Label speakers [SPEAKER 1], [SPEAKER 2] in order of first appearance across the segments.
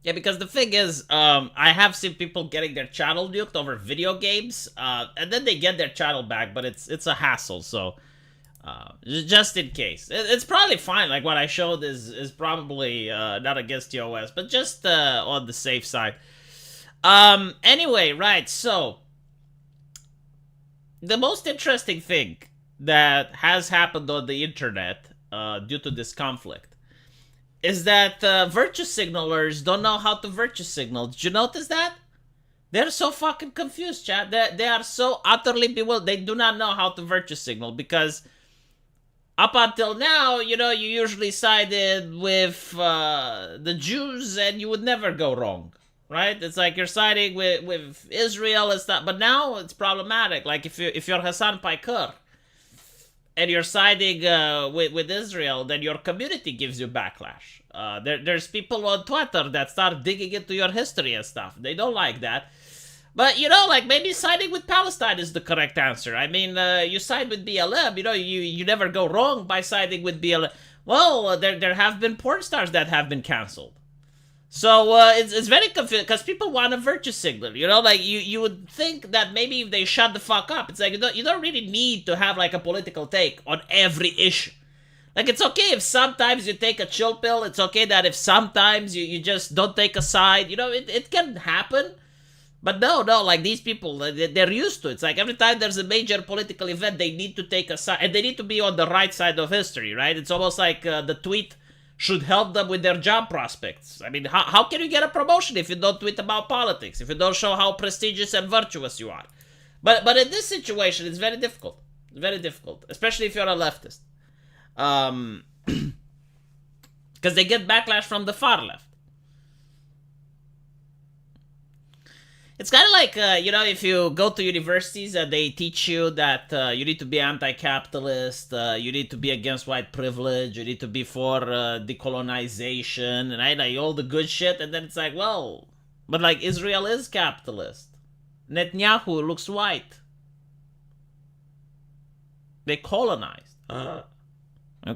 [SPEAKER 1] Yeah, because the thing is, I have seen people getting their channel nuked over video games, and then they get their channel back, but it's a hassle. So, just in case, it's probably fine. Like what I showed is probably not against TOS, but just on the safe side. Anyway, right. So, the most interesting thing that has happened on the internet due to this conflict is that virtue signalers don't know how to virtue signal. Did you notice that? They're so fucking confused, chat. They are so utterly bewildered. They do not know how to virtue signal because up until now, you know, you usually sided with the Jews and you would never go wrong, right? It's like you're siding with Israel and stuff, but now it's problematic. Like if you're Hassan Piker and you're siding with Israel, then your community gives you backlash. There's people on Twitter that start digging into your history and stuff. They don't like that. But, you know, like, maybe siding with Palestine is the correct answer. I mean, you side with BLM, you know, you never go wrong by siding with BLM. Well, there have been porn stars that have been canceled. So, it's very confusing, because people want a virtue signal, you know? Like, you would think that maybe if they shut the fuck up, it's like, you don't really need to have, like, a political take on every issue. Like, it's okay if sometimes you take a chill pill. It's okay that if sometimes you just don't take a side. You know, it can happen. But no, like these people, they're used to it. It's like every time there's a major political event, they need to take a side. And they need to be on the right side of history, right? It's almost like the tweet should help them with their job prospects. I mean, how can you get a promotion if you don't tweet about politics? If you don't show how prestigious and virtuous you are? But in this situation, it's very difficult. Very difficult. Especially if you're a leftist. Because they get backlash from the far left. It's kind of like, you know, if you go to universities and they teach you that you need to be anti-capitalist, you need to be against white privilege, you need to be for decolonization, and like all the good shit, and then it's like, well, but like Israel is capitalist. Netanyahu looks white. They colonized. Okay,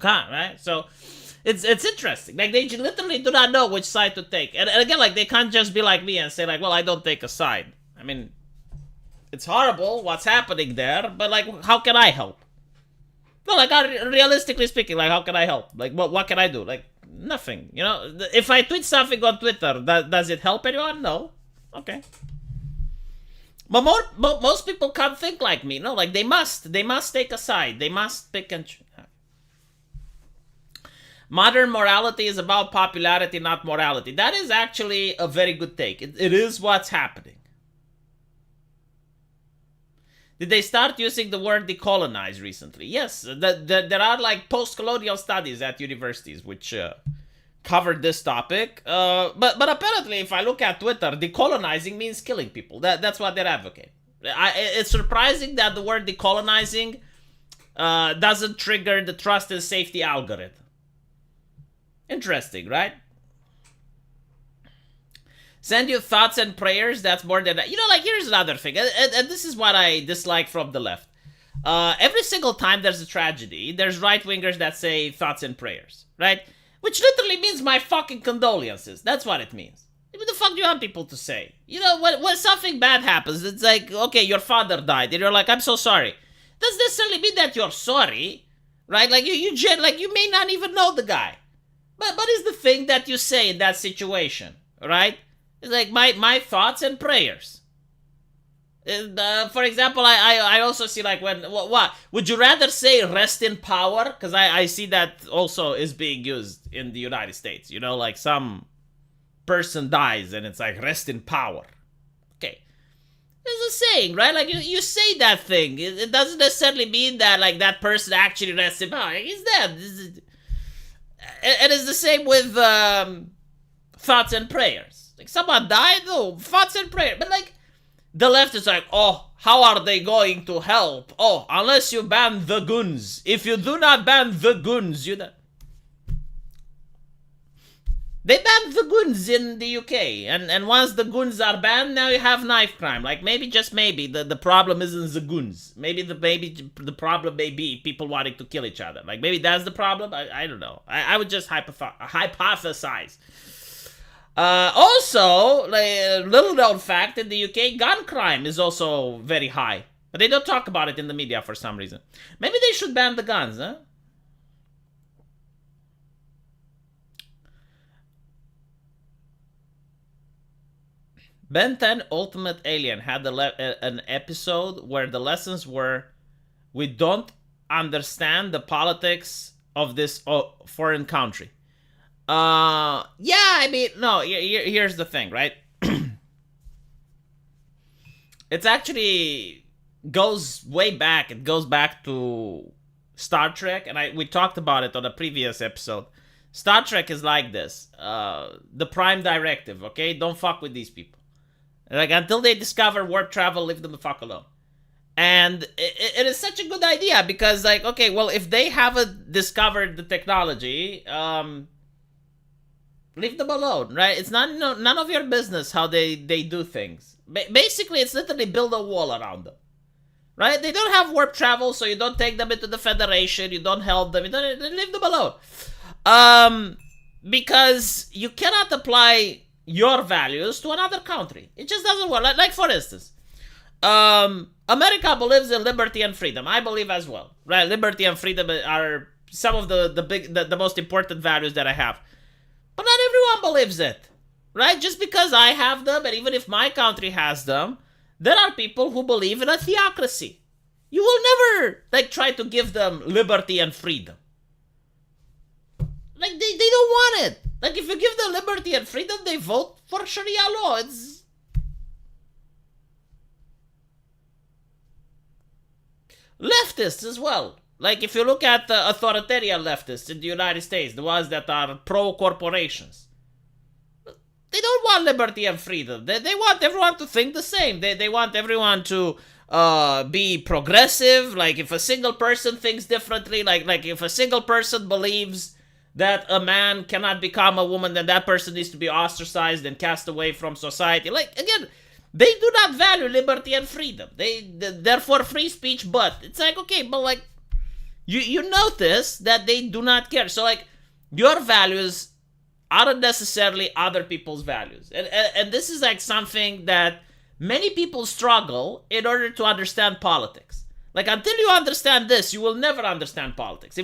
[SPEAKER 1] right? So it's interesting. Like they literally do not know which side to take. And again, like they can't just be like me and say like, well, I don't take a side. I mean, it's horrible what's happening there, but like, how can I help? No, like realistically speaking, like how can I help? Like what can I do? Like nothing. You know, if I tweet something on Twitter, does it help anyone? No. Okay. But most people can't think like me. No, like they must take a side. They must pick and choose. Modern morality is about popularity, not morality. That is actually a very good take. It is what's happening. Did they start using the word decolonize recently? Yes, there are like post-colonial studies at universities which covered this topic. But apparently, if I look at Twitter, decolonizing means killing people. That's what they're advocating. It's surprising that the word decolonizing doesn't trigger the trust and safety algorithm. Interesting, right? Send you thoughts and prayers. That's more than that. You know, like, here's another thing. And this is what I dislike from the left. Every single time there's a tragedy, there's right-wingers that say thoughts and prayers, right? Which literally means my fucking condolences. That's what it means. What the fuck do you want people to say? You know, when something bad happens, it's like, okay, your father died. And you're like, I'm so sorry. Doesn't necessarily mean that you're sorry, right? Like, you may not even know the guy. But is the thing that you say in that situation, right? It's like my thoughts and prayers. For example, I also see like what would you rather say rest in power? Because I see that also is being used in the United States. You know, like some person dies and it's like rest in power. Okay, it's a saying, right? Like you say that thing. It doesn't necessarily mean that like that person actually rests in power. He's dead. And it's the same with thoughts and prayers. Like someone died, no, thoughts and prayers. But like the left is like, oh, how are they going to help? Oh, unless you ban the guns. If you do not ban the guns, you don't. They banned the guns in the UK, and once the guns are banned, now you have knife crime. Like maybe, just maybe, the problem isn't the guns. Maybe the problem may be people wanting to kill each other. Like maybe that's the problem. I don't know. I would just hypothesize. Also, like, a little known fact, in the UK, gun crime is also very high. But they don't talk about it in the media for some reason. Maybe they should ban the guns, huh? Ben 10 Ultimate Alien had an episode where the lessons were, we don't understand the politics of this foreign country. Yeah, I mean, no, here's the thing, right? It's actually goes way back. It goes back to Star Trek, and we talked about it on a previous episode. Star Trek is like this. The Prime Directive, okay? Don't fuck with these people. Like, until they discover warp travel, leave them the fuck alone. And it is such a good idea because, like, okay, well, if they haven't discovered the technology, leave them alone, right? It's none of your business how they do things. Basically, it's literally build a wall around them, right? They don't have warp travel, so you don't take them into the Federation, you don't help them, you don't leave them alone. Because you cannot apply your values to another country. It just doesn't work. Like for instance, America believes in liberty and freedom. I believe as well, right? Liberty and freedom are some of the most important values that I have. But not everyone believes it, right? Just because I have them, and even if my country has them, there are people who believe in a theocracy. You will never, like, try to give them liberty and freedom. Like, they don't want it. Like, if you give them liberty and freedom, they vote for Sharia law. It's... leftists as well. Like, if you look at the authoritarian leftists in the United States, the ones that are pro-corporations, they don't want liberty and freedom. They want everyone to think the same. They want everyone to be progressive. Like, if a single person thinks differently, like if a single person believes that a man cannot become a woman, then that person needs to be ostracized and cast away from society. Like, again, they do not value liberty and freedom. They're for free speech, but it's like, okay, but like, you notice that they do not care. So, like, your values aren't necessarily other people's values. And this is like something that many people struggle in order to understand politics. Like, until you understand this, you will never understand politics.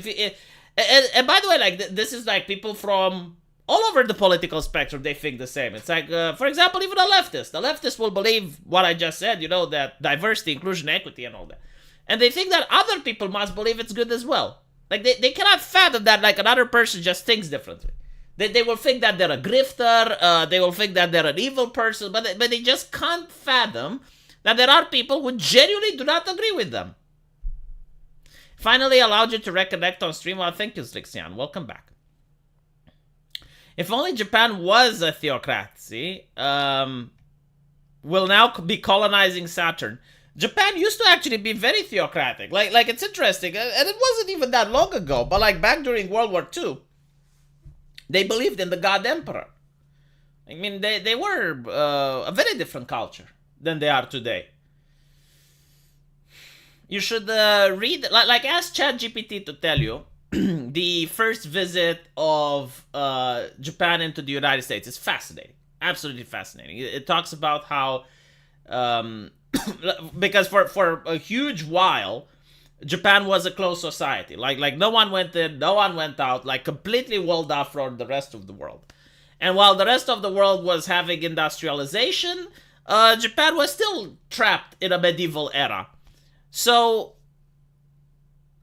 [SPEAKER 1] And by the way, like, this is like people from all over the political spectrum, they think the same. It's like, for example, even a leftist. The leftist will believe what I just said, that diversity, inclusion, equity, and all that. And they think that other people must believe it's good as well. Like, they cannot fathom that, like, another person just thinks differently. They will think that they're a grifter, they will think that they're an evil person, but they just can't fathom that there are people who genuinely do not agree with them. Finally allowed you to reconnect on stream. Well, thank you, Slixian. Welcome back. If only Japan was a theocracy, will now be colonizing Saturn. Japan used to actually be very theocratic. Like it's interesting, and it wasn't even that long ago, but like back during World War II, they believed in the God Emperor. I mean, they were a very different culture than they are today. You should read, like ask ChatGPT to tell you the first visit of Japan into the United States. It's fascinating, absolutely fascinating. It talks about how, because for a huge while, Japan was a closed society. Like no one went in, no one went out, like completely walled off from the rest of the world. And while the rest of the world was having industrialization, Japan was still trapped in a medieval era. So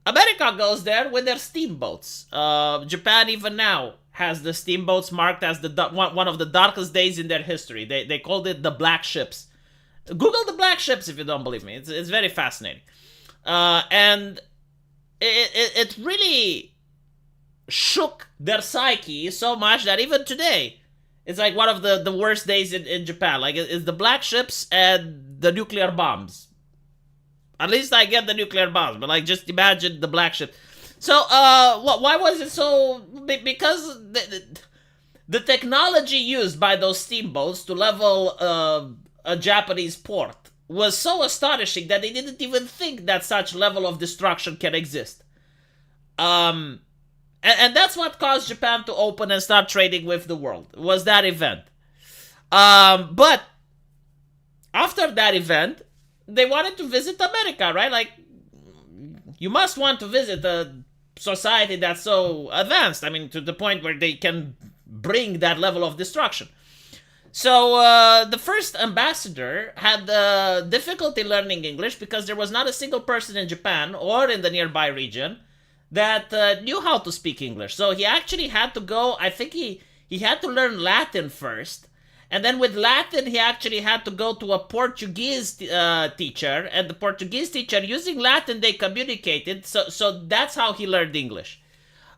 [SPEAKER 1] America goes there with their steamboats. Japan even now has the steamboats marked as one of the darkest days in their history. They called it the Black Ships. Google the Black Ships if you don't believe me. It's very fascinating. And it really shook their psyche so much that even today, it's like one of the worst days in Japan. Like, it's the Black Ships and the nuclear bombs. At least I get the nuclear bombs, but like, just imagine the Black Ship. So, why was it so? Because the technology used by those steamboats to level a Japanese port was so astonishing that they didn't even think that such level of destruction can exist. And that's what caused Japan to open and start trading with the world, was that event. But after that event, they wanted to visit America, right? Like, you must want to visit a society that's so advanced. I mean, to the point where they can bring that level of destruction. So the first ambassador had difficulty learning English because there was not a single person in Japan or in the nearby region that knew how to speak English. So he actually had to go, I think he had to learn Latin first. And then with Latin, he actually had to go to a Portuguese teacher. And the Portuguese teacher, using Latin, they communicated. So that's how he learned English.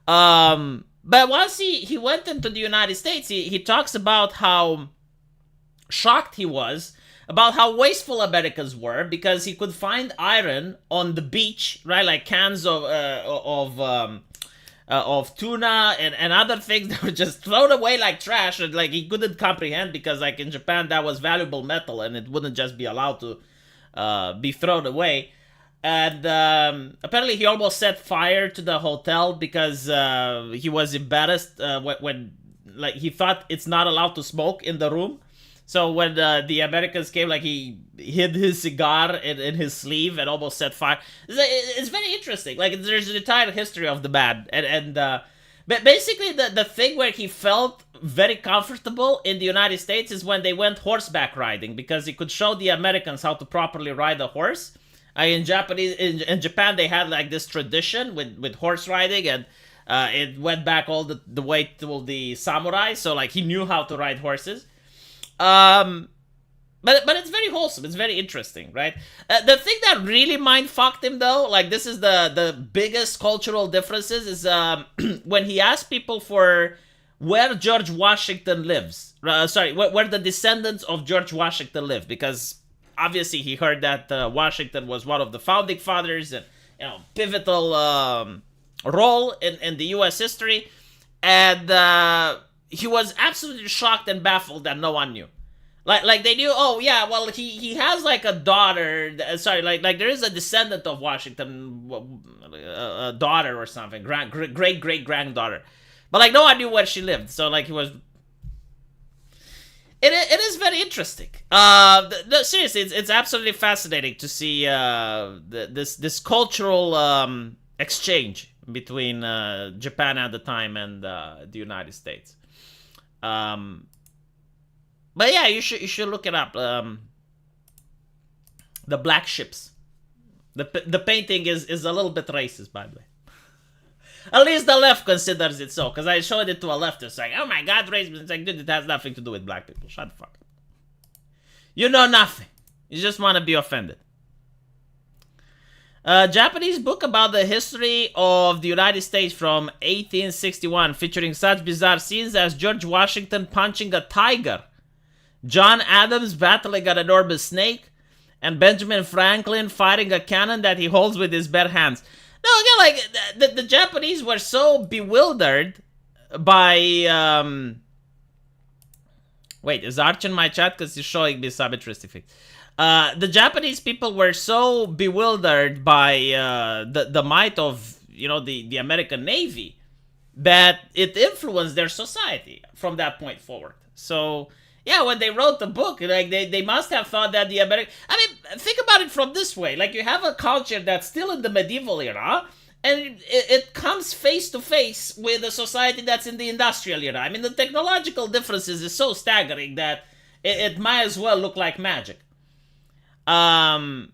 [SPEAKER 1] But once he went into the United States, he talks about how shocked he was about how wasteful Americans were because he could find iron on the beach, right? Like cans of tuna and other things that were just thrown away like trash, and like he couldn't comprehend because like in Japan that was valuable metal and it wouldn't just be allowed to be thrown away. And apparently he almost set fire to the hotel because he was embarrassed when like he thought it's not allowed to smoke in the room. So when the Americans came, like he hid his cigar in his sleeve and almost set fire. It's very interesting. Like there's an entire history of the man, but basically the thing where he felt very comfortable in the United States is when they went horseback riding because he could show the Americans how to properly ride a horse. In Japan they had like this tradition with horse riding, and it went back all the way to the samurai. So like he knew how to ride horses. But it's very wholesome. It's very interesting, right? The thing that really mind fucked him though, like this is the biggest cultural differences, is when he asked people for where George Washington lives. Where the descendants of George Washington live, because obviously he heard that Washington was one of the founding fathers and pivotal role in the U.S. history, and he was absolutely shocked and baffled that no one knew. Like they knew, oh yeah, well he has like a daughter. Like there is a descendant of Washington, a daughter or something, great granddaughter, but like no one knew where she lived. So like he was. It is very interesting. Seriously, it's absolutely fascinating to see this cultural exchange between Japan at the time and the United States. But yeah, you should look it up. The black ships. The painting is a little bit racist, by the way. At least the left considers it so, because I showed it to a leftist, like, oh my god, racism. It's like, dude, it has nothing to do with black people. Shut the fuck up. You know nothing. You just want to be offended. A Japanese book about the history of the United States from 1861, featuring such bizarre scenes as George Washington punching a tiger, John Adams battling an enormous snake, and Benjamin Franklin fighting a cannon that he holds with his bare hands. No, again, like, the Japanese were so bewildered by, Wait, is Arch in my chat? Because he's showing me some interesting things. The Japanese people were so bewildered by the might of, the American Navy that it influenced their society from that point forward. So, yeah, when they wrote the book, like, they must have thought that the American... I mean, think about it from this way. Like, you have a culture that's still in the medieval era, and it comes face to face with a society that's in the industrial era. I mean, the technological differences is so staggering that it might as well look like magic. Team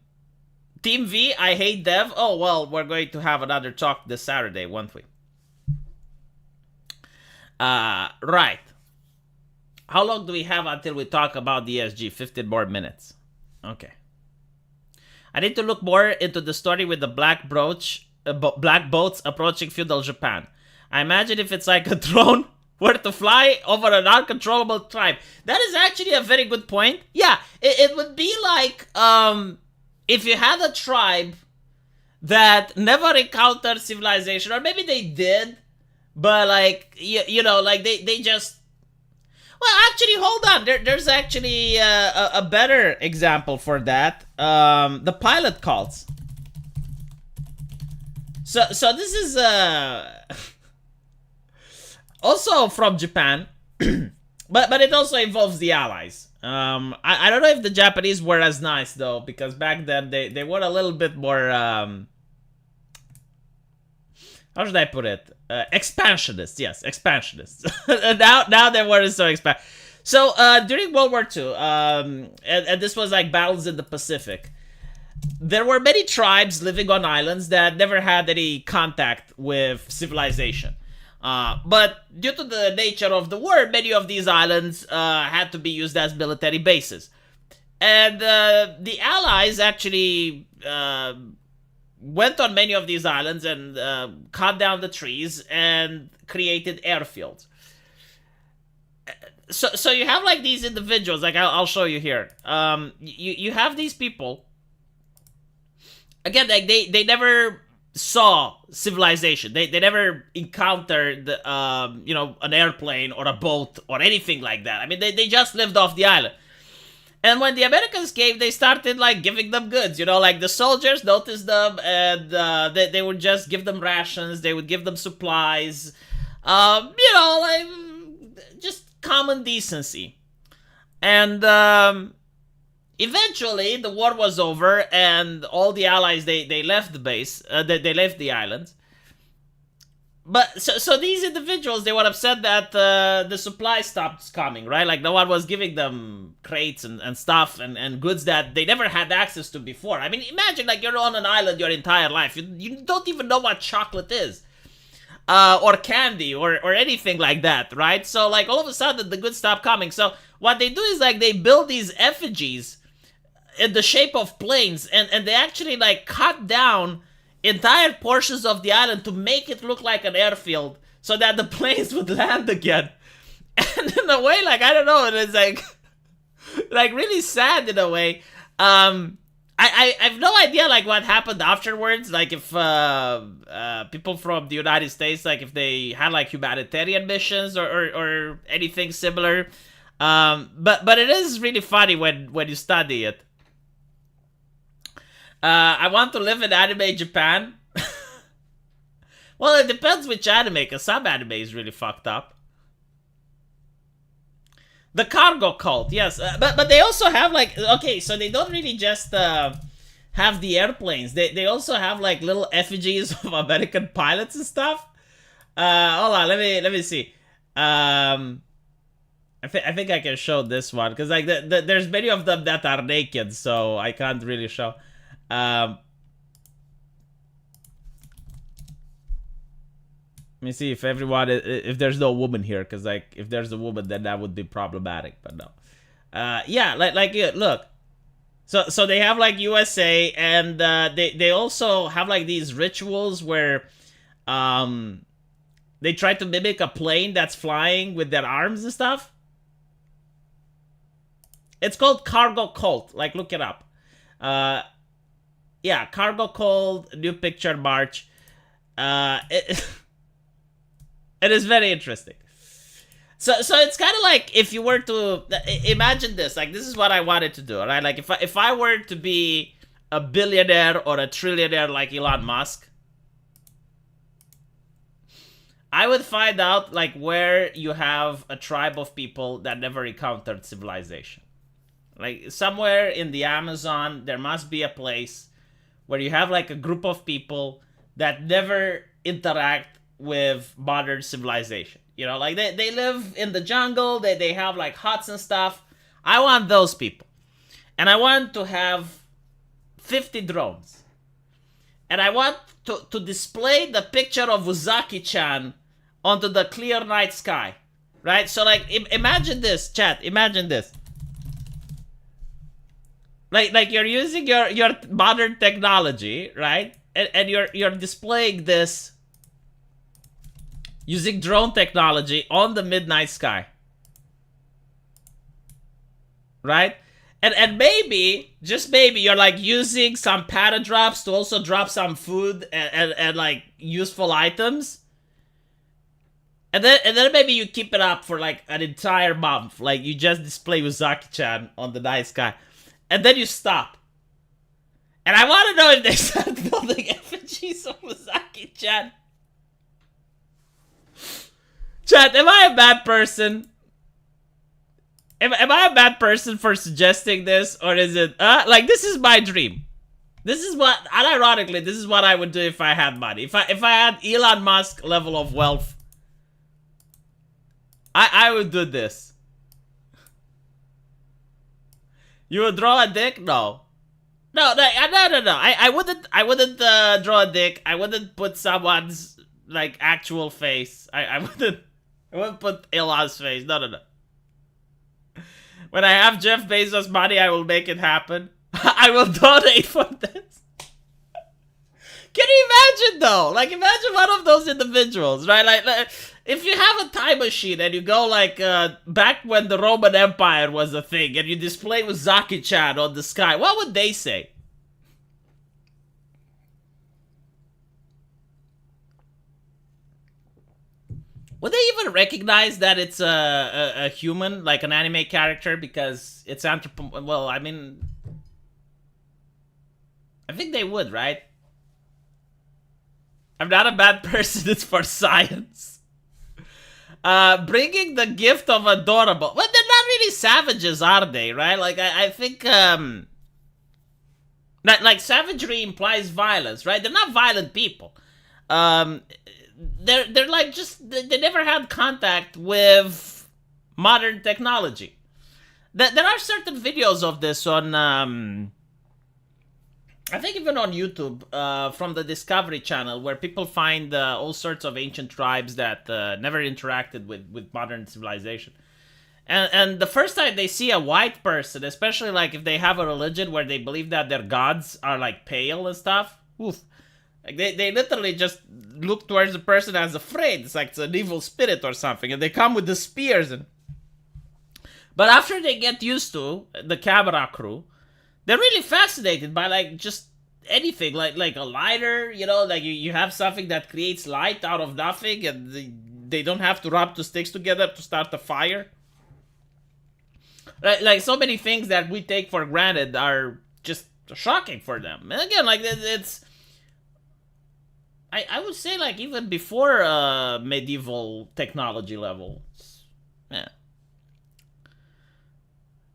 [SPEAKER 1] V, I hate dev. Oh, well, we're going to have another talk this Saturday, won't we? Right. How long do we have until we talk about the ESG? 15 more minutes. Okay. I need to look more into the story with the black boats approaching feudal Japan. I imagine if it's like a drone were to fly over an uncontrollable tribe. That is actually a very good point. Yeah, it would be like if you had a tribe that never encountered civilization, or maybe they did, but like, like they just... Well, actually, hold on. There's actually a better example for that. The pilot cults. So this is also from Japan. but it also involves the Allies. I don't know if the Japanese were as nice though, because back then they were a little bit more how should I put it? Expansionists, yes, expansionists. now they weren't so expand. So during World War II, and this was like battles in the Pacific, there were many tribes living on islands that never had any contact with civilization. But due to the nature of the war, many of these islands had to be used as military bases. And the Allies actually went on many of these islands and cut down the trees and created airfields. So you have like these individuals, like I'll show you here. You have these people. Again, like they never saw civilization. They never encountered an airplane or a boat or anything like that. I mean, they just lived off the island. And when the Americans came, they started like giving them goods. Like the soldiers noticed them, and they would just give them rations. They would give them supplies. Like just common decency. And eventually, the war was over, and all the Allies they left the base. They left the islands. But so these individuals, they were upset that the supply stopped coming, right? Like no one was giving them crates and stuff and goods that they never had access to before. I mean, imagine like you're on an island your entire life. You don't even know what chocolate is. Or candy or anything like that, right? So like all of a sudden the goods stop coming. So what they do is like they build these effigies in the shape of planes, and they actually like cut down entire portions of the island to make it look like an airfield so that the planes would land again. And in a way, like, I don't know, it's like really sad in a way. I have no idea like what happened afterwards, like if people from the United States, like if they had like humanitarian missions or anything similar. But it is really funny when you study it. I want to live in anime Japan. Well, it depends which anime, because some anime is really fucked up. The cargo cult, yes. But they also have like, okay, so they don't really just have the airplanes. They also have like little effigies of American pilots and stuff. Hold on, let me see. I think I can show this one, because like there's many of them that are naked, so I can't really show. Let me see if if there's no woman here, because like if there's a woman, then that would be problematic. But no, yeah, look. So they have like USA, and they also have like these rituals where they try to mimic a plane that's flying with their arms and stuff. It's called cargo cult. Like look it up. Yeah, cargo cult, new picture March. It is very interesting. So it's kind of like if you were to imagine this, like this is what I wanted to do, right? Like if I were to be a billionaire or a trillionaire like Elon Musk, I would find out like where you have a tribe of people that never encountered civilization. Like somewhere in the Amazon, there must be a place where you have like a group of people that never interact with modern civilization. Like they live in the jungle, they have like huts and stuff. I want those people. And I want to have 50 drones. And I want to display the picture of Uzaki-chan onto the clear night sky. Right? So like imagine this, chat, imagine this. Like you're using your modern technology, right? And you're displaying this using drone technology on the midnight sky. Right? And maybe, just maybe, you're like using some paradrops to also drop some food and like useful items. And then maybe you keep it up for like an entire month. Like you just display Uzaki-chan on the night sky. And then you stop. And I want to know if they start building effigies of Uzaki-chan. Chat, am I a bad person? Am I a bad person for suggesting this, or is it like this is my dream? This is what, unironically, this is what I would do if I had money. If I had Elon Musk level of wealth, I would do this. You would draw a dick? No. No. I wouldn't draw a dick. I wouldn't put someone's like actual face. I wouldn't put Elon's face. No. When I have Jeff Bezos' money, I will make it happen. I will donate for this. Can you imagine though? Like, imagine one of those individuals, right? Like if you have a time machine and you go like back when the Roman Empire was a thing, and you display with Zaki-chan on the sky, what would they say? Would they even recognize that it's a human, like an anime character, because it's well, I mean, I think they would, right? I'm not a bad person, it's for science. Bringing the gift of adorable. Well, they're not really savages, are they, right? Like, I think, like, savagery implies violence, right? They're not violent people. They're like just, they never had contact with modern technology. There are certain videos of this on, I think even on YouTube, from the Discovery Channel, where people find all sorts of ancient tribes that never interacted with modern civilization. And the first time they see a white person, especially like if they have a religion where they believe that their gods are like pale and stuff, oof. Like they literally just look towards the person as afraid. It's like it's an evil spirit or something. And they come with the spears. But after they get used to the camera crew, they're really fascinated by like just anything, like a lighter, you know, like you have something that creates light out of nothing, and they don't have to rub two sticks together to start a fire. Like so many things that we take for granted are just shocking for them. And again, like it's, I would say like even before medieval technology level, yeah.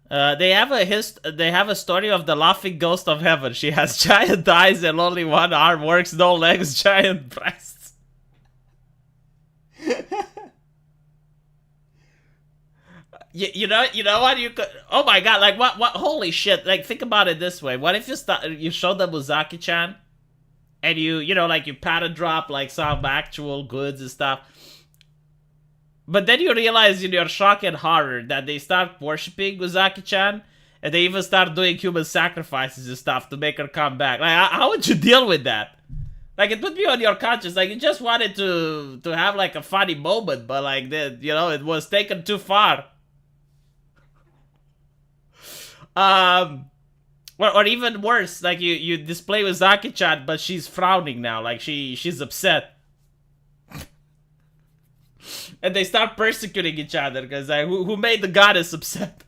[SPEAKER 1] They have a story of the laughing ghost of heaven. She has giant eyes and only one arm, works, no legs, giant breasts. you know what you could? Oh my god! Like what? Holy shit! Like think about it this way: what if you show them Muzaki-chan, and you know like you pattern drop like some actual goods and stuff. But then you realize in your shock and horror that they start worshipping Uzaki-chan, and they even start doing human sacrifices and stuff to make her come back. Like, how would you deal with that? Like, it would be on your conscience. Like, you just wanted to have, like, a funny moment, but, like, you know, it was taken too far. Or even worse, like, you display Uzaki-chan, but she's frowning now. Like, she's upset. And they start persecuting each other because who made the goddess upset?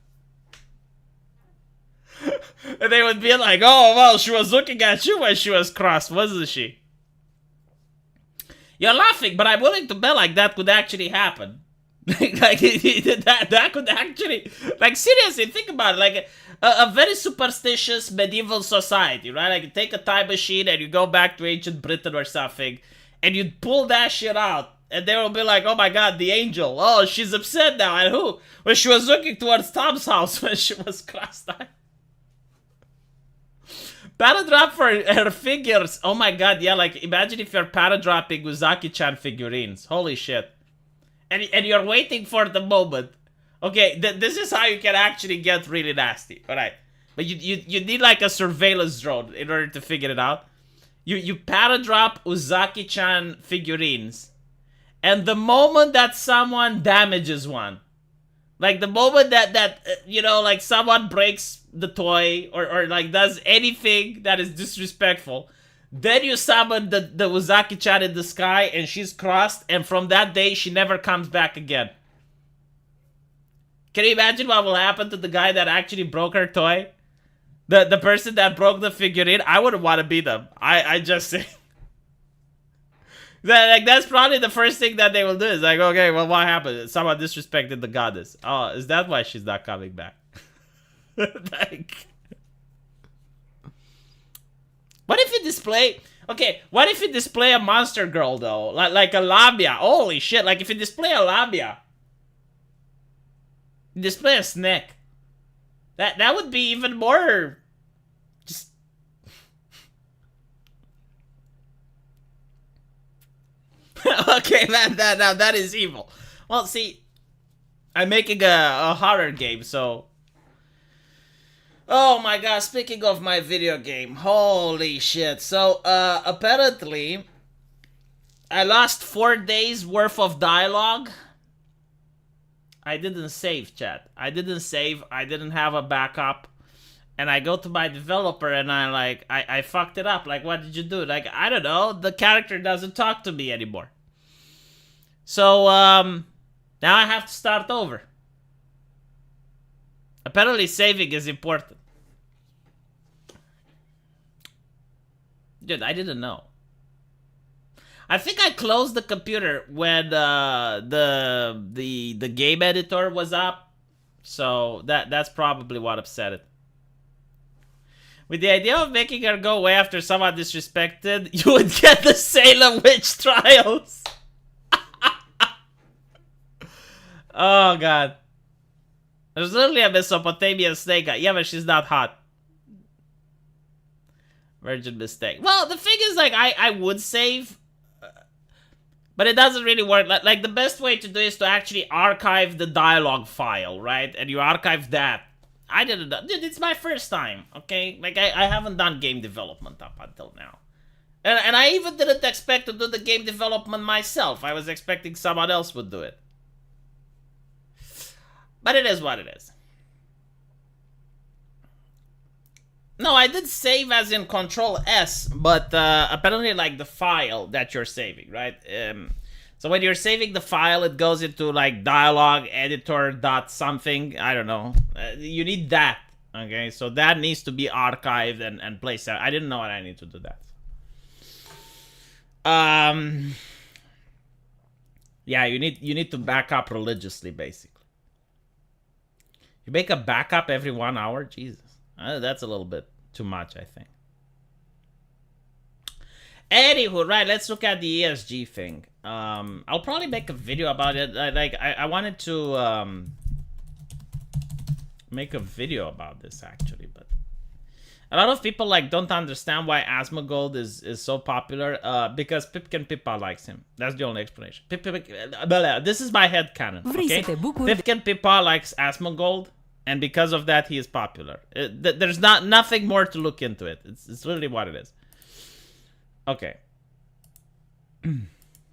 [SPEAKER 1] And they would be like, oh, well, she was looking at you when she was crossed, wasn't she? You're laughing, but I'm willing to bet like that could actually happen. Like that could actually, like, seriously, think about it. Like a very superstitious medieval society, right? Like you take a time machine and you go back to ancient Britain or something, and you pull that shit out. And they will be like, oh my god, the angel. Oh, she's upset now. And who? Well, she was looking towards Tom's house when she was cross-eyed. Paradrop for her figures. Oh my god, yeah, like, imagine if you're paradropping Uzaki-chan figurines. Holy shit. And you're waiting for the moment. Okay, this is how you can actually get really nasty. Alright. But you need, like, a surveillance drone in order to figure it out. You paradrop Uzaki-chan figurines. And the moment that someone damages one, like the moment that you know, like someone breaks the toy or like does anything that is disrespectful, then you summon the Uzaki-chan in the sky and she's crossed, and from that day she never comes back again. Can you imagine what will happen to the guy that actually broke her toy? The person that broke the figurine? I wouldn't want to be them. I just say. That's probably the first thing that they will do. Is like, okay, well, what happened? Someone disrespected the goddess. Oh, is that why she's not coming back? Like, what if you display? Okay, what if you display a monster girl though, like a labia? Holy shit! Like if you display a labia, display a snake. That would be even more. Just. Okay, that is evil. Well, see, I'm making a horror game, so. Oh my god, speaking of my video game, holy shit. So, apparently, I lost 4 days worth of dialogue. I didn't save, chat. I didn't save, I didn't have a backup. And I go to my developer and I fucked it up. Like, what did you do? Like, I don't know, the character doesn't talk to me anymore. So, now I have to start over. Apparently saving is important. Dude, I didn't know. I think I closed the computer when the game editor was up. So that's probably what upset it. With the idea of making her go away after someone disrespected, you would get the Salem witch trials. Oh god. There's literally a Mesopotamian snake guy. Yeah, but she's not hot. Virgin mistake. Well, the thing is, like, I would save, but it doesn't really work. Like, the best way to do is to actually archive the dialogue file, right? And you archive that. I didn't know. Dude, it's my first time, okay? Like, I haven't done game development up until now. And I even didn't expect to do the game development myself. I was expecting someone else would do it. But it is what it is. No, I did save as in Control S, but apparently like the file that you're saving, right? So when you're saving the file, it goes into like dialogue editor dot something. I don't know. You need that, okay? So that needs to be archived and placed out. I didn't know I need to do that. Yeah, you need to back up religiously, basically. You make a backup every 1 hour? Jesus. That's a little bit too much, I think. Anywho, right, let's look at the ESG thing. I'll probably make a video about it. I wanted to make a video about this, actually, but a lot of people like don't understand why Asmongold is so popular. Because Pipkin Pippa likes him. That's the only explanation. This is my headcanon, okay? Pipkin Pippa likes Asmongold. And because of that, he is popular. There's nothing more to look into it. It's literally what it is. Okay.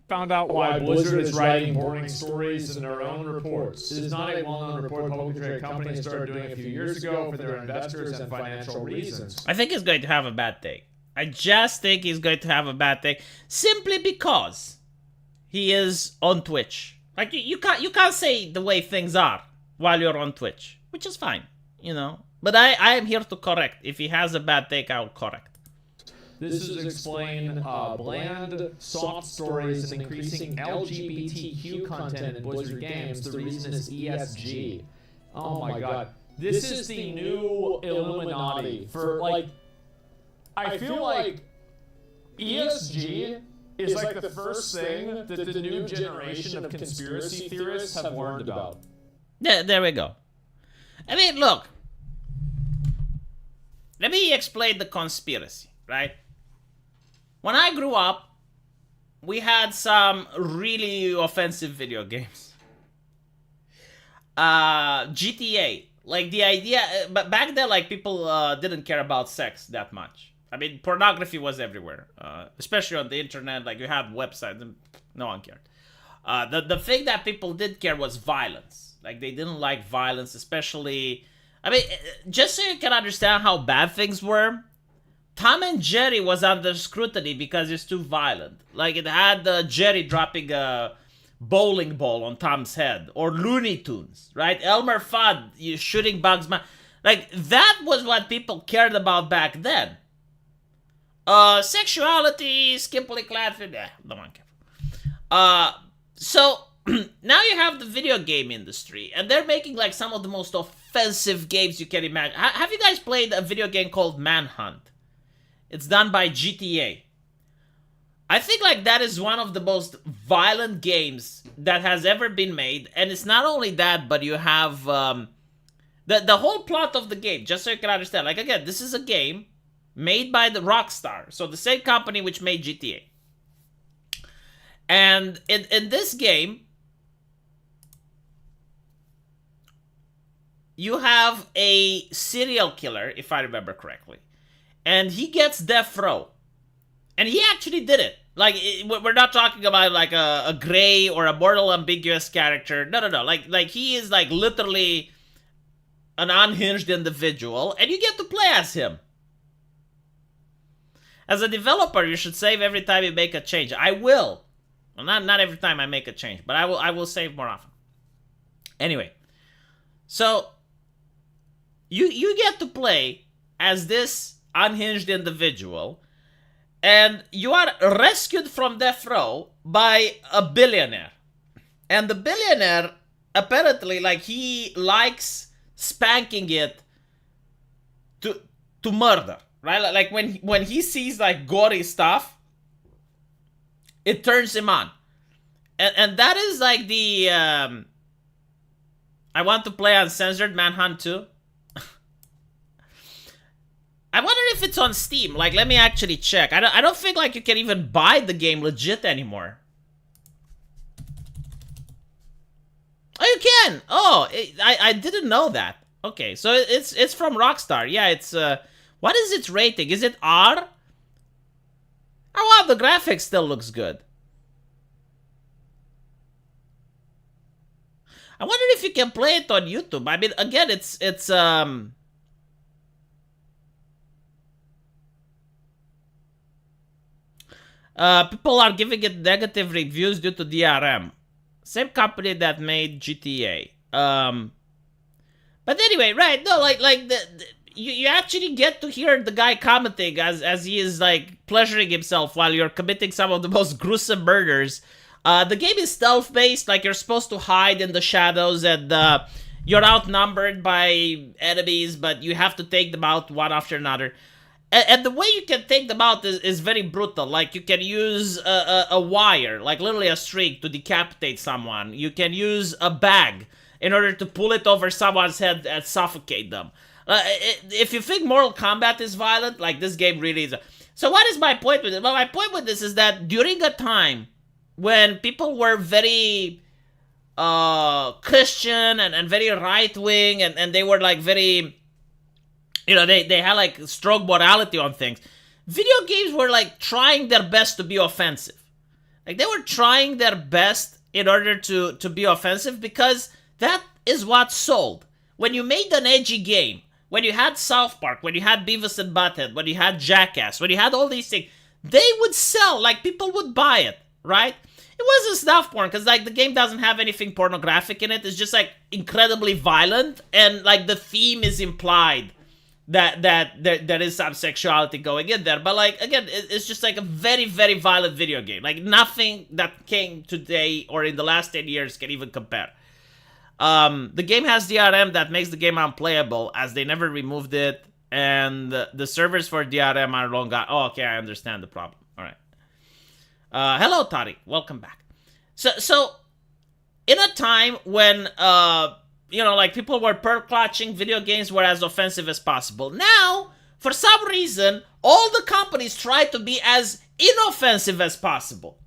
[SPEAKER 2] Found out why Blizzard is writing boring stories in their own reports. It is not a well-known report publicly traded company started doing a few years ago for their investors and financial reasons.
[SPEAKER 1] I think he's going to have a bad take. I just think he's going to have a bad take simply because he is on Twitch. Like you can't say the way things are while you're on Twitch. Which is fine, you know. But I am here to correct. If he has a bad take, I'll correct.
[SPEAKER 2] This is explain bland, soft stories and increasing LGBTQ content in Blizzard games. The reason is ESG. Oh my god. This is the new Illuminati for, like, I feel like ESG is like the first thing that the new generation of conspiracy theorists have learned about.
[SPEAKER 1] Yeah, there we go. I mean, look. Let me explain the conspiracy, right? When I grew up, we had some really offensive video games. GTA. Like, the idea... But back then, like, people didn't care about sex that much. I mean, pornography was everywhere. Especially on the internet. Like, you had websites and no one cared. The thing that people did care was violence. Like, they didn't like violence, especially... I mean, just so you can understand how bad things were, Tom and Jerry was under scrutiny because it's too violent. Like, it had Jerry dropping a bowling ball on Tom's head. Or Looney Tunes, right? Elmer Fudd shooting Bugs Bunny. Like, that was what people cared about back then. Sexuality, skimpily clad... no one cared. So now you have the video game industry, and they're making like some of the most offensive games you can imagine. Have you guys played a video game called Manhunt? It's done by GTA. I think like that is one of the most violent games that has ever been made, and it's not only that, but you have the whole plot of the game. Just so you can understand, like again, this is a game made by the Rockstar, so the same company which made GTA. And in this game, you have a serial killer, if I remember correctly, and he gets death row. And he actually did it. Like, we're not talking about like a gray or a mortal ambiguous character. No. Like he is like literally an unhinged individual, and you get to play as him. As a developer, you should save every time you make a change. I will. Well, not every time I make a change, but I will save more often. Anyway, so you get to play as this unhinged individual, and you are rescued from death row by a billionaire. And the billionaire, apparently, like, he likes spanking it to murder, right? Like, when he sees, like, gory stuff, it turns him on. And that is, like, the, I want to play Uncensored Manhunt 2. I wonder if it's on Steam. Like, let me actually check. I don't think, like, you can even buy the game legit anymore. Oh, you can! Oh, I didn't know that. Okay, so it's from Rockstar. Yeah, it's, what is its rating? Is it R? Oh, wow, the graphics still looks good. I wonder if you can play it on YouTube. I mean, again, it's people are giving it negative reviews due to DRM. Same company that made GTA. But anyway, right? No, like you actually get to hear the guy commenting as he is like pleasuring himself while you're committing some of the most gruesome murders. The game is stealth-based. Like, you're supposed to hide in the shadows, and you're outnumbered by enemies, but you have to take them out one after another. And the way you can take them out is very brutal. Like, you can use a wire, like literally a string, to decapitate someone. You can use a bag in order to pull it over someone's head and suffocate them. If you think Mortal Kombat is violent, like, this game really is. So what is my point with it? Well, my point with this is that during a time when people were very Christian and very right-wing, and they were like very... You know, they had like strong morality on things. Video games were like trying their best to be offensive. Like, they were trying their best in order to be offensive, because that is what sold. When you made an edgy game, when you had South Park, when you had Beavis and Butthead, when you had Jackass, when you had all these things, they would sell. Like, people would buy it, right? It wasn't snuff porn, because like the game doesn't have anything pornographic in it. It's just like incredibly violent, and like the theme is implied that there is some sexuality going in there. But like, again, it's just like a very, very violent video game. Like, nothing that came today or in the last 10 years can even compare. The game has DRM that makes the game unplayable, as they never removed it, and the servers for DRM are long gone. Oh, okay, I understand the problem. All right. Hello, Tariq. Welcome back. So in a time when you know, like, people were pearl-clutching, video games were as offensive as possible. Now, for some reason, all the companies try to be as inoffensive as possible,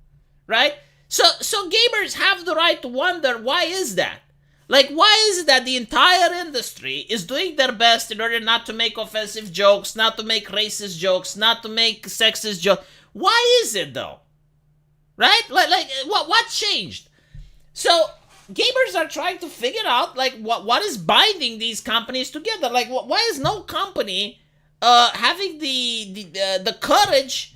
[SPEAKER 1] right? So gamers have the right to wonder, why is that? Like, why is it that the entire industry is doing their best in order not to make offensive jokes, not to make racist jokes, not to make sexist jokes? Why is it, though? Right? Like what changed? So gamers are trying to figure out, like, what is binding these companies together. Like, why is no company having the courage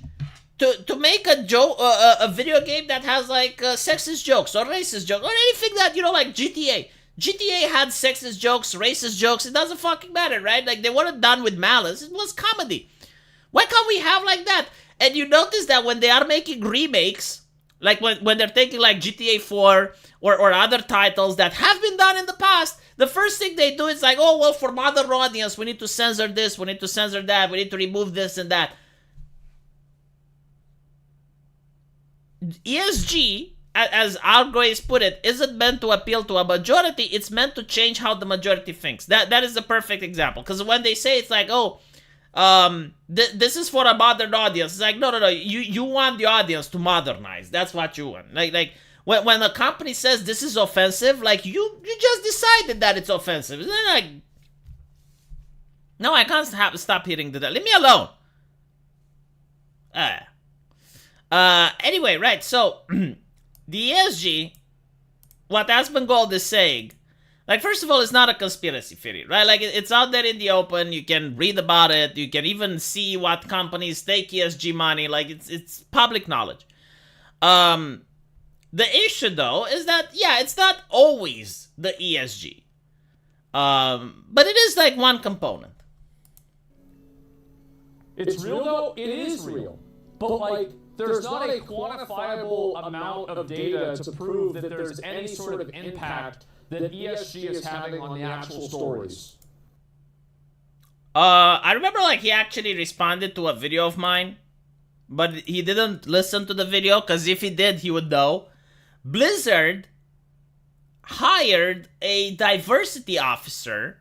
[SPEAKER 1] to make a video game that has like sexist jokes or racist jokes or anything that, you know, like GTA. GTA had sexist jokes, racist jokes. It doesn't fucking matter, right? Like, they weren't done with malice. It was comedy. Why can't we have like that? And you notice that when they are making remakes, Like when they're taking like GTA 4 or other titles that have been done in the past, the first thing they do is like, oh, well, for modern audience, we need to censor this, we need to censor that, we need to remove this and that. ESG, as Algois put it, isn't meant to appeal to a majority, it's meant to change how the majority thinks. That is the perfect example. Because when they say it's like, oh, this is for a modern audience, it's like, no, you want the audience to modernize. That's what you want. Like when a company says this is offensive, like you just decided that it's offensive. And then like, no, I can't stop hitting the leave me alone. Anyway, right, so the ESG, what Asmongold is saying, like, first of all, it's not a conspiracy theory, right? Like, it's out there in the open. You can read about it. You can even see what companies take ESG money. Like, it's public knowledge. The issue, though, is that, yeah, it's not always the ESG. But it is, like, one component.
[SPEAKER 2] It's real, though? It is real. But, like, there's not a quantifiable amount of data to prove that there's any sort of impact that ESG is having on the actual stories.
[SPEAKER 1] I remember, like, he actually responded to a video of mine, but he didn't listen to the video, because if he did, he would know. Blizzard hired a diversity officer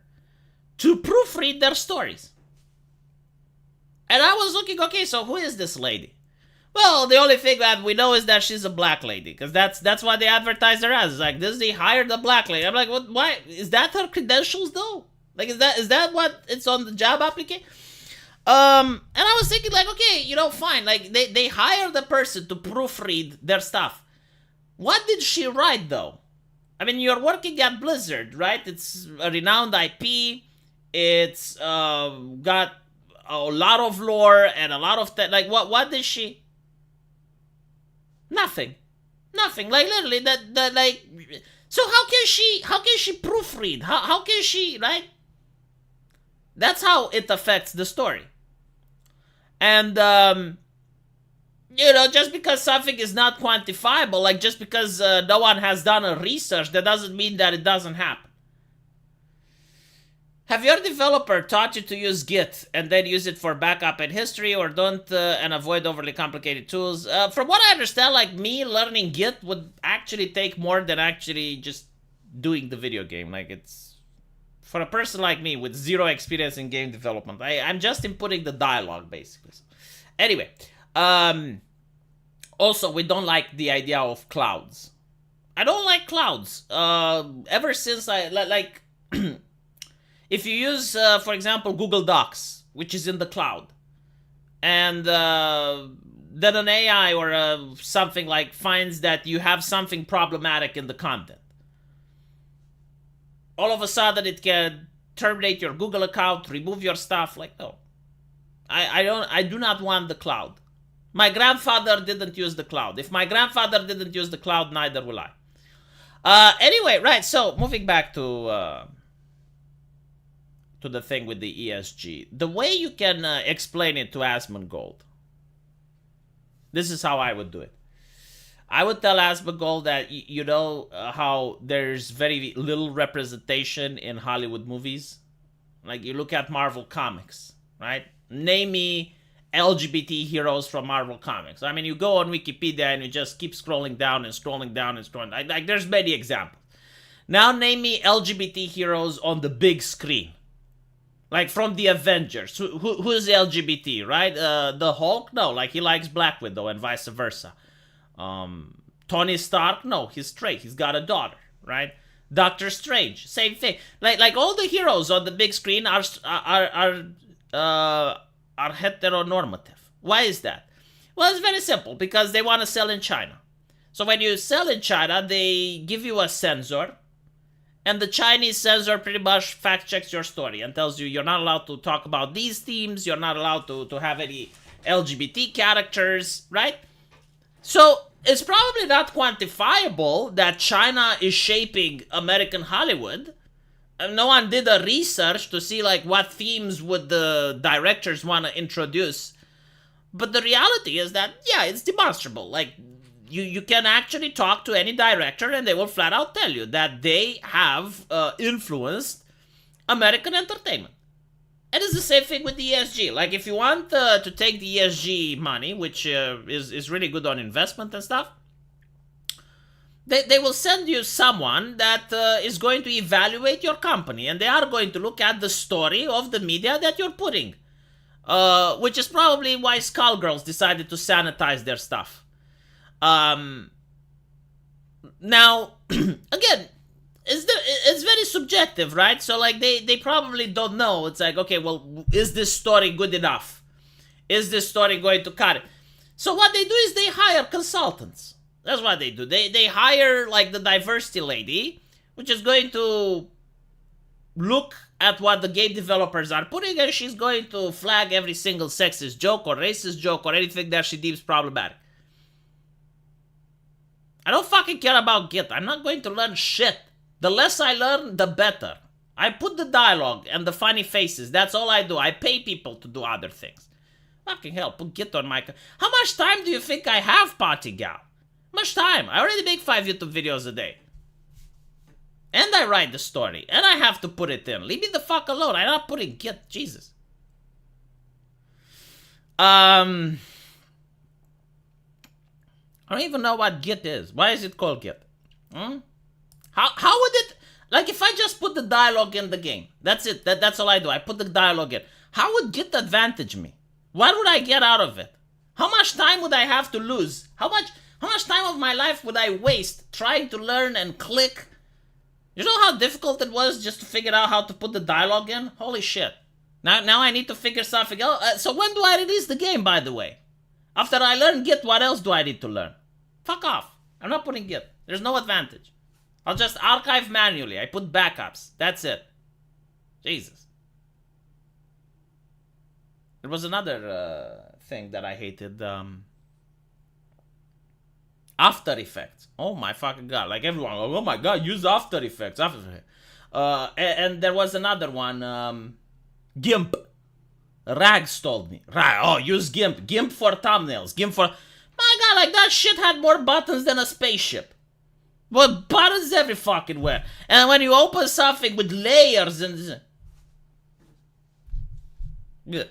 [SPEAKER 1] to proofread their stories. And I was looking, okay, so who is this lady? Well, the only thing that we know is that she's a black lady, because that's what they advertise her as. It's like, Disney hired a black lady. I'm like, what? Why is that her credentials though? Like, is that what it's on the job application? And I was thinking, like, okay, fine. Like, they hired a person to proofread their stuff. What did she write though? I mean, you're working at Blizzard, right? It's a renowned IP. It's got a lot of lore and a lot of like, what did she? Nothing. Like, literally, that like, so how can she proofread? How can she, right? That's how it affects the story. And, just because something is not quantifiable, like just because no one has done a research, that doesn't mean that it doesn't happen. Have your developer taught you to use Git and then use it for backup and history, or don't and avoid overly complicated tools? From what I understand, like, me learning Git would actually take more than actually just doing the video game. Like, it's for a person like me with zero experience in game development. I'm just inputting the dialogue, basically. So, anyway, also, we don't like the idea of clouds. I don't like clouds. Ever since I, like... If you use, for example, Google Docs, which is in the cloud, and then an AI or something like finds that you have something problematic in the content, all of a sudden it can terminate your Google account, remove your stuff. Like, no, I do not want the cloud. My grandfather didn't use the cloud. If my grandfather didn't use the cloud, neither will I. Anyway, right. So moving back to the thing with the ESG. The way you can explain it to Asmongold, this is how I would do it. I would tell Asmongold that, how there's very little representation in Hollywood movies. Like, you look at Marvel Comics, right? Name me LGBT heroes from Marvel Comics. I mean, you go on Wikipedia and you just keep scrolling down and scrolling down and scrolling. Like, there's many examples. Now name me LGBT heroes on the big screen. Like, from the Avengers. Who's LGBT, right? The Hulk? No, like, he likes Black Widow and vice versa. Tony Stark? No, he's straight. He's got a daughter, right? Doctor Strange, same thing. Like all the heroes on the big screen are heteronormative. Why is that? Well, it's very simple. Because they want to sell in China. So when you sell in China, they give you a censor. And the Chinese censor pretty much fact-checks your story and tells you you're not allowed to talk about these themes, you're not allowed to have any LGBT characters, right? So it's probably not quantifiable that China is shaping American Hollywood. No one did a research to see, like, what themes would the directors want to introduce. But the reality is that, yeah, it's demonstrable. Like, you can actually talk to any director and they will flat out tell you that they have influenced American entertainment. And it's the same thing with the ESG. Like, if you want to take the ESG money, which is really good on investment and stuff, they will send you someone that is going to evaluate your company, and they are going to look at the story of the media that you're putting, which is probably why Skullgirls decided to sanitize their stuff. Now, again, it's very subjective, right? So, like, they probably don't know. It's like, okay, well, is this story good enough? Is this story going to cut it? So what they do is they hire consultants. That's what they do. They hire, like, the diversity lady, which is going to look at what the game developers are putting, and she's going to flag every single sexist joke or racist joke or anything that she deems problematic. I don't fucking care about Git. I'm not going to learn shit. The less I learn, the better. I put the dialogue and the funny faces. That's all I do. I pay people to do other things. Fucking hell, put Git on my... How much time do you think I have, Party Gal? Much time. I already make 5 YouTube videos a day. And I write the story. And I have to put it in. Leave me the fuck alone. I'm not putting Git. Jesus. I don't even know what Git is. Why is it called Git? How would it... Like, if I just put the dialogue in the game. That's it. That's all I do. I put the dialogue in. How would Git advantage me? What would I get out of it? How much time would I have to lose? How much time of my life would I waste trying to learn and click? You know how difficult it was just to figure out how to put the dialogue in? Holy shit. Now I need to figure something out. So when do I release the game, by the way? After I learn Git, what else do I need to learn? Fuck off. I'm not putting Git. There's no advantage. I'll just archive manually. I put backups. That's it. Jesus. There was another thing that I hated. After Effects. Oh my fucking god. Like everyone, oh my god, use After Effects. And there was another one. GIMP. Rags told me. Oh, use GIMP. GIMP for thumbnails. GIMP for... My god, like that shit had more buttons than a spaceship. But buttons every fucking where. And when you open something with layers and... Good.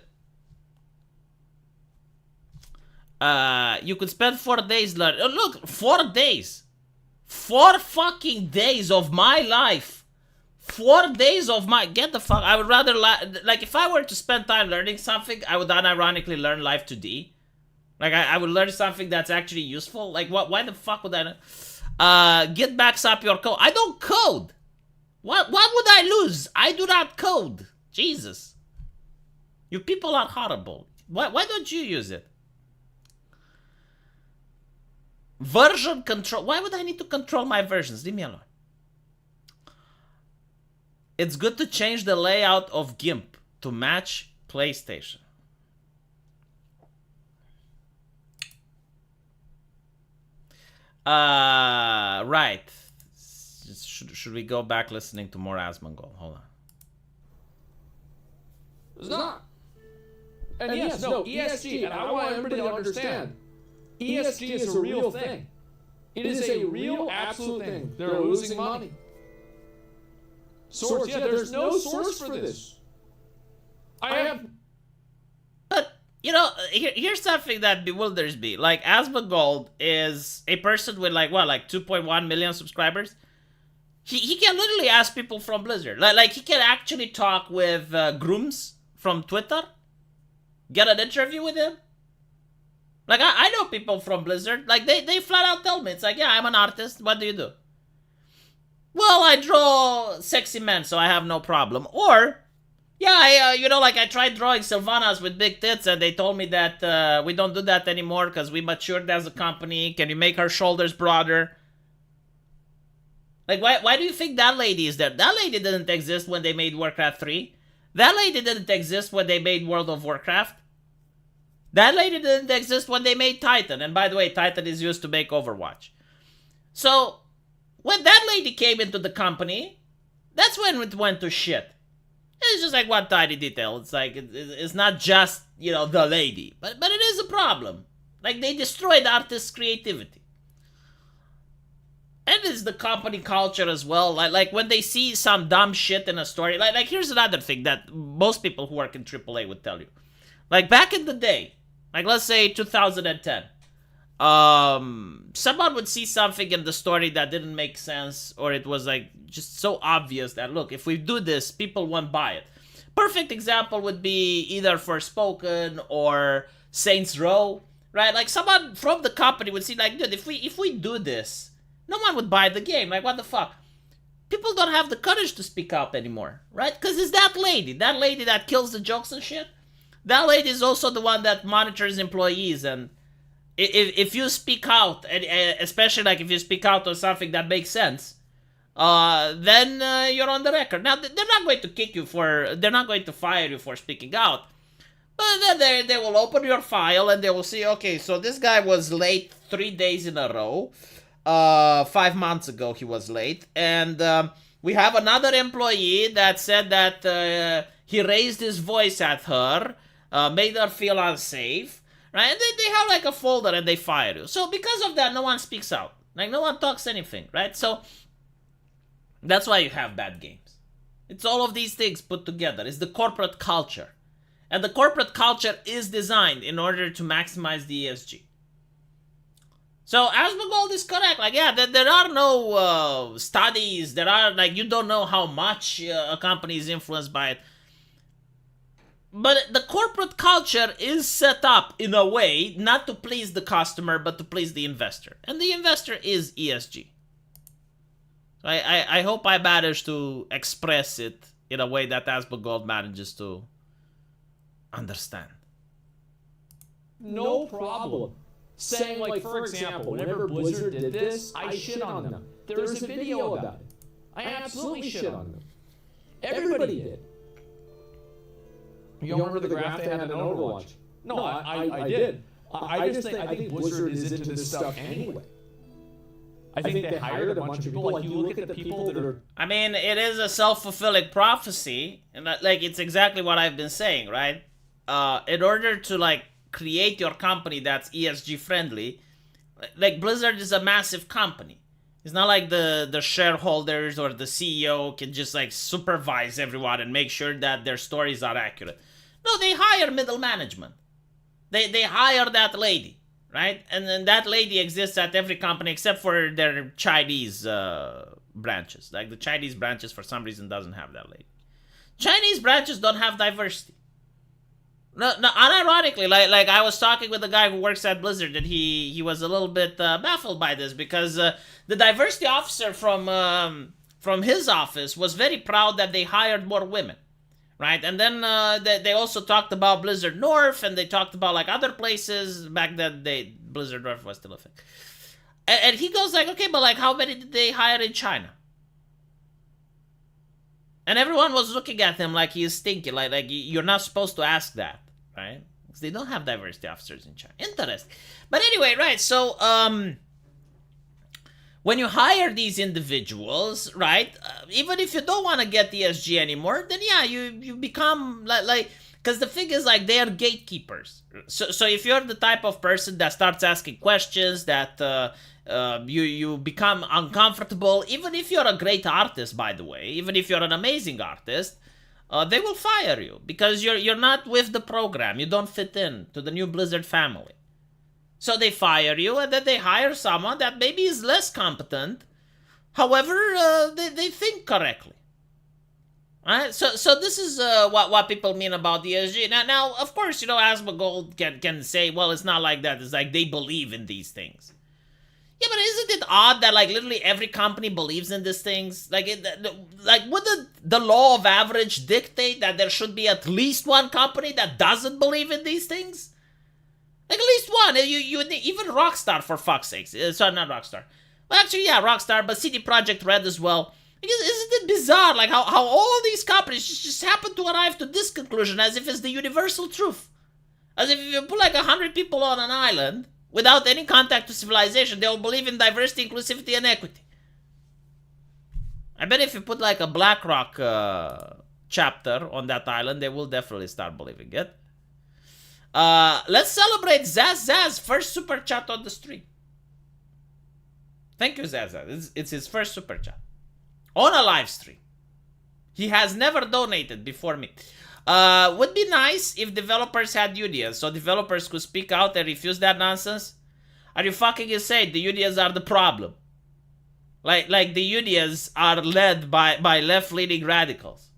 [SPEAKER 1] You could spend 4 days learning. Look, 4 days. 4 fucking days of my life. 4 days of my... Get the fuck... I would rather... Like, if I were to spend time learning something, I would unironically learn Life 2D. Like, I would learn something that's actually useful. Like, why the fuck would I... Git backs up your code. I don't code. What would I lose? I do not code. Jesus. You people are horrible. Why don't you use it? Version control. Why would I need to control my versions? Leave me alone. It's good to change the layout of GIMP to match PlayStation. Right. Should we go back listening to more Asmongold? Hold on.
[SPEAKER 2] It's not. And yes, no, ESG, and I want everybody to understand, ESG is a real thing. It is a real, absolute thing. They're losing money. Source, yeah, there's no source for this. I have...
[SPEAKER 1] But, you know, here's something that bewilders me. Like, Asmongold is a person with, like, what, like 2.1 million subscribers? He can literally ask people from Blizzard. Like he can actually talk with Grooms from Twitter. Get an interview with him. Like, I know people from Blizzard. Like, they flat out tell me. It's like, yeah, I'm an artist. What do you do? Well, I draw sexy men, so I have no problem. Or, yeah, you know, like, I tried drawing Sylvanas with big tits, and they told me that we don't do that anymore because we matured as a company. Can you make her shoulders broader? Like, why do you think that lady is there? That lady didn't exist when they made Warcraft 3. That lady didn't exist when they made World of Warcraft. That lady didn't exist when they made Titan. And by the way, Titan is used to make Overwatch. So, when that lady came into the company, that's when it went to shit. It's just like one tiny detail. It's like, it's not just, you know, the lady. But it is a problem. Like, they destroyed artists' creativity. And it's the company culture as well. Like when they see some dumb shit in a story. Like here's another thing that most people who work in AAA would tell you. Like back in the day, like let's say 2010, someone would see something in the story that didn't make sense, or it was like just so obvious that, look, if we do this, people won't buy it. Perfect example would be either Forspoken or Saints Row, right? Like someone from the company would see like, dude, if we do this, no one would buy the game. Like, what the fuck? People don't have the courage to speak out anymore, right? Because it's that lady that kills the jokes and shit. That lady is also the one that monitors employees, and if you speak out, and especially like if you speak out on something that makes sense, then you're on the record. Now they're not going to they're not going to fire you for speaking out, but then they will open your file and they will see, okay, so this guy was late 3 days in a row. 5 months ago he was late, and we have another employee that said that he raised his voice at her, made her feel unsafe, right? And they have like a folder and they fire you. So because of that, no one speaks out. Like no one talks anything, right? So that's why you have bad games. It's all of these things put together. It's the corporate culture. And the corporate culture is designed in order to maximize the ESG. So Asmongold is correct. Like, yeah, there are no studies. There are, like, you don't know how much a company is influenced by it. But the corporate culture is set up in a way not to please the customer, but to please the investor. And the investor is ESG. I hope I managed to express it in a way that Asmongold manages to understand.
[SPEAKER 2] No problem. Saying, like, for example, whenever Blizzard did this, I shit on them. There's a video about it. I absolutely shit on them. Everybody did. You don't remember the graph they had in Overwatch? No, I did. I think Blizzard is into this stuff anyway. I think they hired a bunch of people. Like, you look at the people that are...
[SPEAKER 1] I mean, it is a self-fulfilling prophecy. And, like, it's exactly what I've been saying, right? In order to, like, create your company that's ESG friendly, like Blizzard is a massive company. It's not like the shareholders or the CEO can just like supervise everyone and make sure that their stories are accurate. No, they hire middle management. They hire that lady, right? And then that lady exists at every company except for their Chinese branches. Like the Chinese branches for some reason doesn't have that lady. Chinese branches don't have diversity. No, unironically, like I was talking with a guy who works at Blizzard, and he was a little bit baffled by this because the diversity officer from his office was very proud that they hired more women, right? And then they also talked about Blizzard North, and they talked about like other places back then. Blizzard North was still a thing, and he goes like, okay, but like how many did they hire in China? And everyone was looking at him like he's stinky, like you're not supposed to ask that, right? Because they don't have diversity officers in China. Interesting. But anyway, right, so when you hire these individuals, right, even if you don't want to get ESG anymore, then yeah, you become like because the thing is like they are gatekeepers. So if you're the type of person that starts asking questions, that you become uncomfortable, even if you're a great artist, by the way, even if you're an amazing artist, they will fire you because you're not with the program. You don't fit in to the new Blizzard family. So they fire you, and then they hire someone that maybe is less competent. However, they think correctly. Right? So this is what people mean about the ESG. Now, of course, Asmongold can say, well, it's not like that. It's like they believe in these things. Yeah, but isn't it odd that like literally every company believes in these things? Like, would the law of average dictate that there should be at least one company that doesn't believe in these things? Like at least one. You even Rockstar, for fuck's sake. Sorry, not Rockstar. Well, actually, yeah, Rockstar, but CD Projekt Red as well. Because isn't it bizarre, like how all these companies just happen to arrive to this conclusion as if it's the universal truth, as if you put like 100 people on an island without any contact to civilization, they will believe in diversity, inclusivity, and equity. I bet if you put like a BlackRock chapter on that island, they will definitely start believing it. Let's celebrate Zaz, first super chat on the stream. Thank you, Zaza. It's his first super chat. On a live stream. He has never donated before me. Would be nice if developers had unions, so developers could speak out and refuse that nonsense. Are you fucking insane? The unions are the problem. Like the unions are led by left-leaning radicals.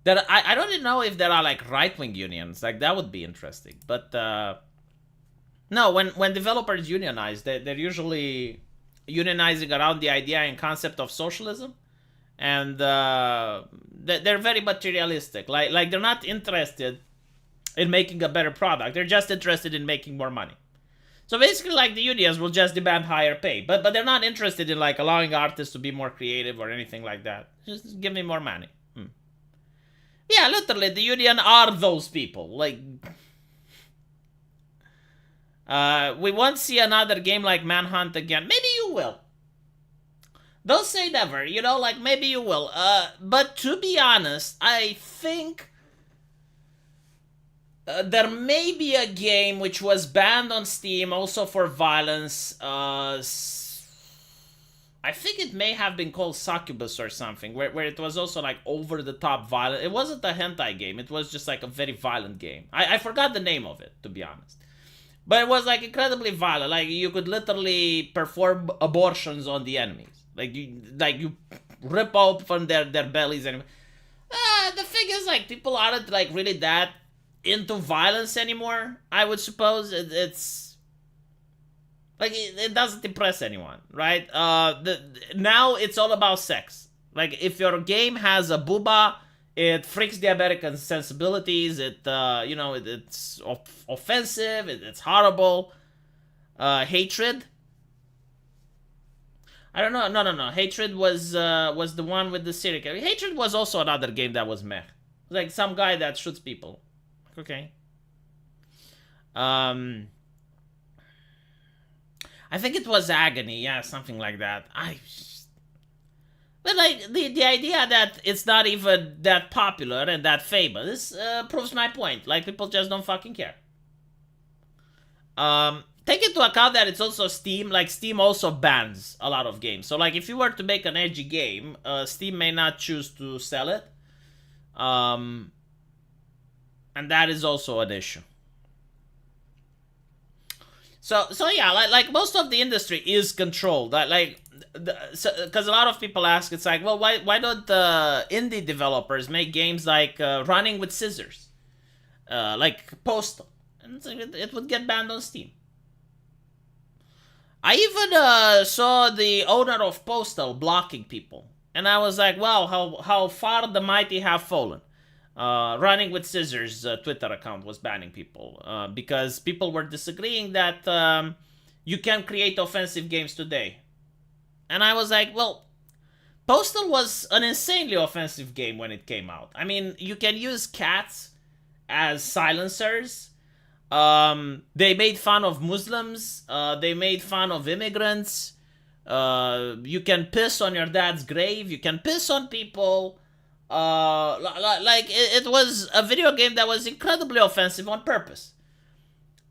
[SPEAKER 1] That I don't even know if there are like right-wing unions. Like that would be interesting. But no, when developers unionize, they're usually unionizing around the idea and concept of socialism, and they're very materialistic. Like they're not interested in making a better product. They're just interested in making more money. So basically, like the unions will just demand higher pay, but they're not interested in like allowing artists to be more creative or anything like that. Just give me more money. Yeah, literally, the union are those people. Like, we won't see another game like Manhunt again. Maybe you will. Don't say never, you know, like, maybe you will. But to be honest, I think there may be a game which was banned on Steam also for violence. I think it may have been called Succubus or something, where it was also like over-the-top violent. It wasn't a hentai game, it was just like a very violent game. I forgot the name of it, to be honest. But it was like incredibly violent. Like you could literally perform abortions on the enemies. Like you rip open their bellies and... the thing is, like, people aren't like really that into violence anymore, I would suppose. It's... like, it doesn't impress anyone, right? Now it's all about sex. Like, if your game has a booba, it freaks the American sensibilities. It, you know, it's offensive. It's horrible. Hatred. I don't know. No. Hatred was the one with the serial killer. Hatred was also another game that was meh. Like some guy that shoots people. Okay. I think it was Agony, yeah, something like that. But like the idea that it's not even that popular and that famous proves my point. Like, people just don't fucking care. Take into account that it's also Steam. Like, Steam also bans a lot of games. So like, if you were to make an edgy game, Steam may not choose to sell it. And that is also an issue. So yeah, like most of the industry is controlled. Because a lot of people ask, it's like, well, why don't indie developers make games like Running with Scissors, like Postal, and it would get banned on Steam. I even saw the owner of Postal blocking people, and I was like, wow, how far the mighty have fallen. Running with Scissors Twitter account was banning people because people were disagreeing that you can create offensive games today. And I was like, well, Postal was an insanely offensive game when it came out. I mean, you can use cats as silencers. They made fun of Muslims. They made fun of immigrants. You can piss on your dad's grave. You can piss on people. Like, it was a video game that was incredibly offensive on purpose.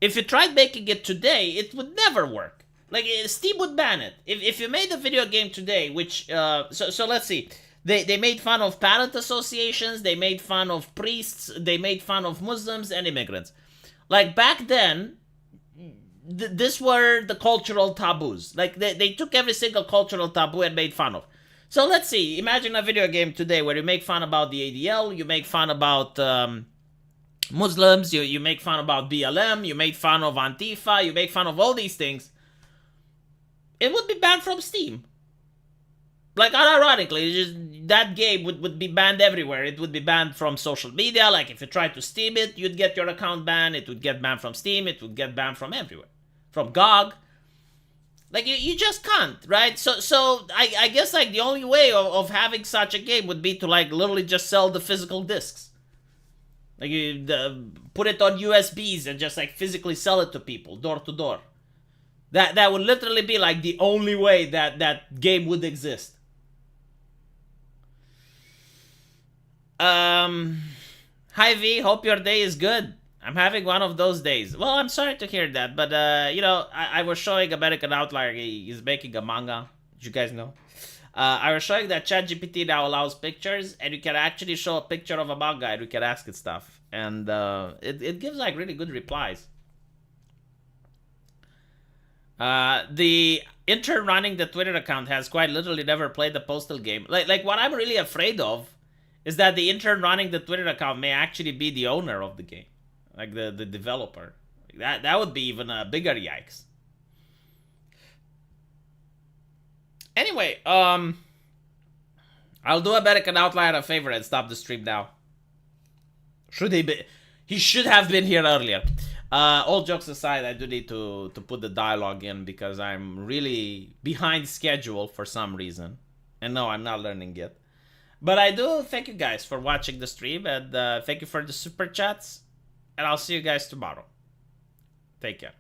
[SPEAKER 1] If you tried making it today, it would never work. Like, Steam would ban it. If you made a video game today, which, so let's see. They made fun of parent associations, they made fun of priests, they made fun of Muslims and immigrants. Like, back then, this were the cultural taboos. Like, they took every single cultural taboo and made fun of. So let's see, imagine a video game today where you make fun about the ADL, you make fun about Muslims, you make fun about BLM, you make fun of Antifa, you make fun of all these things. It would be banned from Steam. Like, unironically, just, that game would be banned everywhere. It would be banned from social media. Like, if you tried to Steam it, you'd get your account banned. It would get banned from Steam. It would get banned from everywhere. From GOG. Like, you just can't, right? So I guess, like, the only way of having such a game would be to, like, literally just sell the physical discs. Like, you put it on USBs and just, like, physically sell it to people, door to door. That would literally be, like, the only way that game would exist. Hi V, hope your day is good. I'm having one of those days. Well, I'm sorry to hear that, but I was showing American Outlier. He's making a manga. Did you guys know? I was showing that ChatGPT now allows pictures, and you can actually show a picture of a manga, and you can ask it stuff, and it gives like really good replies. The intern running the Twitter account has quite literally never played the Postal game. Like what I'm really afraid of is that the intern running the Twitter account may actually be the owner of the game, like the developer. That would be even a bigger yikes. Anyway, I'll do American Outlier a favor and stop the stream now. Should he be? He should have been here earlier. All jokes aside, I do need to put the dialogue in because I'm really behind schedule for some reason. And no, I'm not learning yet. But I do thank you guys for watching the stream, and thank you for the super chats. And I'll see you guys tomorrow. Take care.